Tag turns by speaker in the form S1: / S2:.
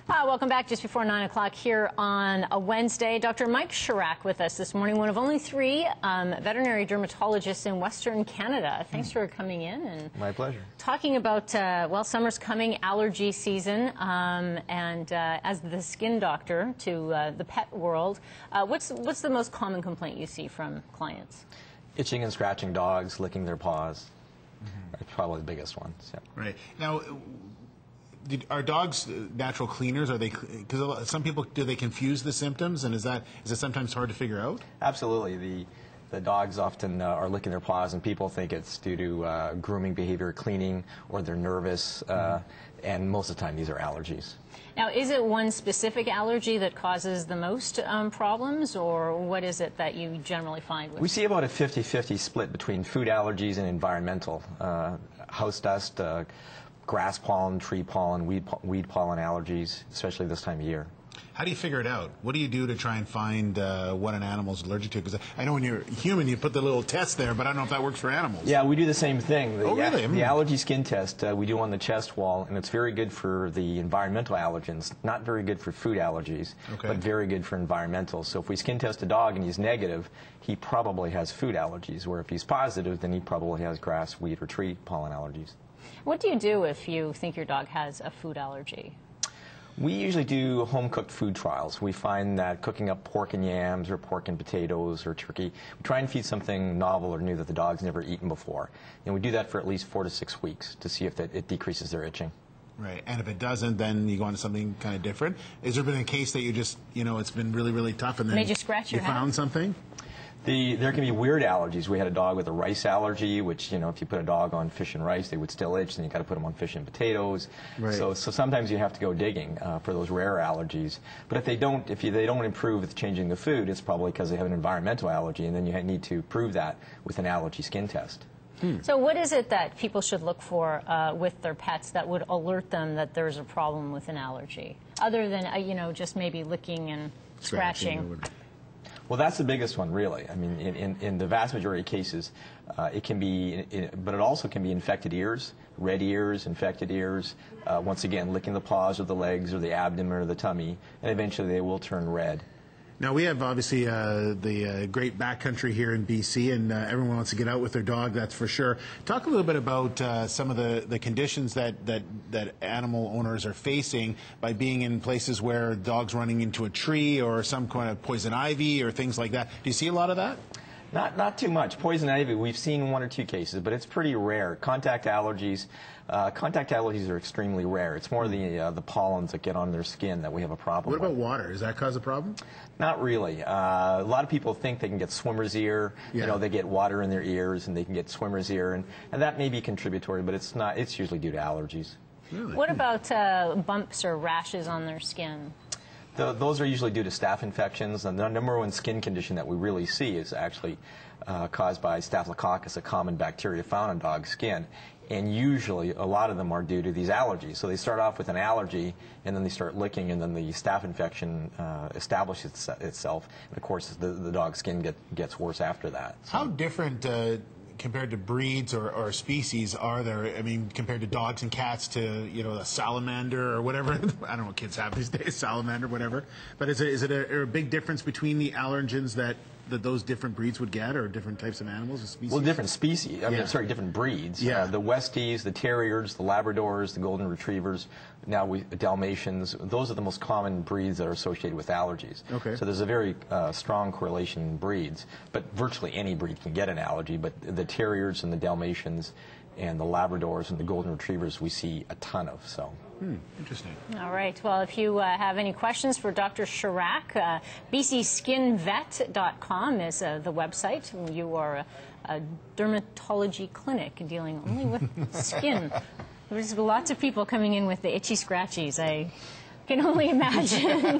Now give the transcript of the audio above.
S1: Welcome back just before 9 o'clock here on a Wednesday. Dr. Mike Charach with us this morning, one of only three veterinary dermatologists in Western Canada. Thanks for coming in. And
S2: my pleasure.
S1: Talking about, well, summer's coming, allergy season, and as the skin doctor to the pet world, what's the most common complaint you see from clients?
S2: Itching and scratching dogs, licking their paws. That's probably the biggest one. So.
S3: Right. Now, are dogs natural cleaners? Are they? Because some people, do they confuse the symptoms, and is it sometimes hard to figure out?
S2: Absolutely. The dogs often are licking their paws, and people think it's due to grooming behavior, cleaning, or they're nervous, and most of the time these are allergies.
S1: Now, is it one specific allergy that causes the most problems, or what is it that you generally find?
S2: We see about a 50-50 split between food allergies and environmental. House dust, grass pollen, tree pollen, weed pollen allergies, especially this time of year.
S3: How do you figure it out? What do you do to try and find what an animal's allergic to? Because I know when you're human, you put the little test there, but I don't know if that works for animals.
S2: Yeah, we do the same thing.
S3: Really?
S2: The allergy skin test we do on the chest wall, and it's very good for the environmental allergens, not very good for food allergies, but very good for environmental. So if we skin test a dog and he's negative, he probably has food allergies, where if he's positive, then he probably has grass, weed, or tree pollen allergies.
S1: What do you do if you think your dog has a food allergy?
S2: We usually do home-cooked food trials. We find that cooking up pork and yams or pork and potatoes or turkey, we try and feed something novel or new that the dog's never eaten before. And we do that for at least 4 to 6 weeks to see if it decreases their itching. Right.
S3: And if it doesn't, then you go on to something kind of different. Has there been a case that you just, it's been really, really tough and then
S1: made you scratch your head?
S3: Found something?
S2: There can be weird allergies. We had a dog with a rice allergy, which, if you put a dog on fish and rice, they would still itch, then you got to put them on fish and potatoes. Right. So sometimes you have to go digging for those rare allergies. But if they don't improve with changing the food, it's probably because they have an environmental allergy, and then you need to prove that with an allergy skin test.
S1: So what is it that people should look for with their pets that would alert them that there's a problem with an allergy, other than, just maybe licking and scratching?
S2: Well, that's the biggest one, really. I mean, in the vast majority of cases, it can be, but it also can be infected ears, red ears, infected ears, once again, licking the paws or the legs or the abdomen or the tummy, and eventually they will turn red.
S3: Now, we have, obviously, the great backcountry here in BC, and everyone wants to get out with their dog, that's for sure. Talk a little bit about some of the conditions that animal owners are facing by being in places where dogs running into a tree or some kind of poison ivy or things like that. Do you see a lot of that?
S2: Not too much. Poison ivy, we've seen 1 or 2 cases, but it's pretty rare. Contact allergies are extremely rare. It's more the pollens that get on their skin that we have a problem with.
S3: What about water? Does that cause a problem?
S2: Not really. A lot of people think they can get swimmer's ear. Yeah. They get water in their ears and they can get swimmer's ear, and that may be contributory, but it's not. It's usually due to allergies.
S3: Really?
S1: What about bumps or rashes on their skin?
S2: Those are usually due to staph infections, and the number one skin condition that we really see is actually caused by Staphylococcus, a common bacteria found in dog skin, and usually a lot of them are due to these allergies. So they start off with an allergy, and then they start licking, and then the staph infection establishes itself, and of course the dog's skin gets worse after that. So.
S3: How different compared to breeds or species are there? I mean, compared to dogs and cats to, a salamander or whatever. I don't know what kids have these days, salamander, whatever. But is it a big difference between the allergens that those different breeds would get, or different types of animals or species?
S2: Well, different species. Different breeds.
S3: Yeah.
S2: The Westies, the Terriers, the Labradors, the Golden Retrievers, Dalmatians. Those are the most common breeds that are associated with allergies.
S3: Okay.
S2: So there's a very strong correlation in breeds. But virtually any breed can get an allergy. But the Terriers and the Dalmatians and the Labradors and the Golden Retrievers we see a ton of. So.
S3: Interesting.
S1: All right. Well, if you have any questions for Dr. Charach, bcskinvet.com is the website. You are a dermatology clinic dealing only with skin. There's lots of people coming in with the itchy scratchies. I can only imagine.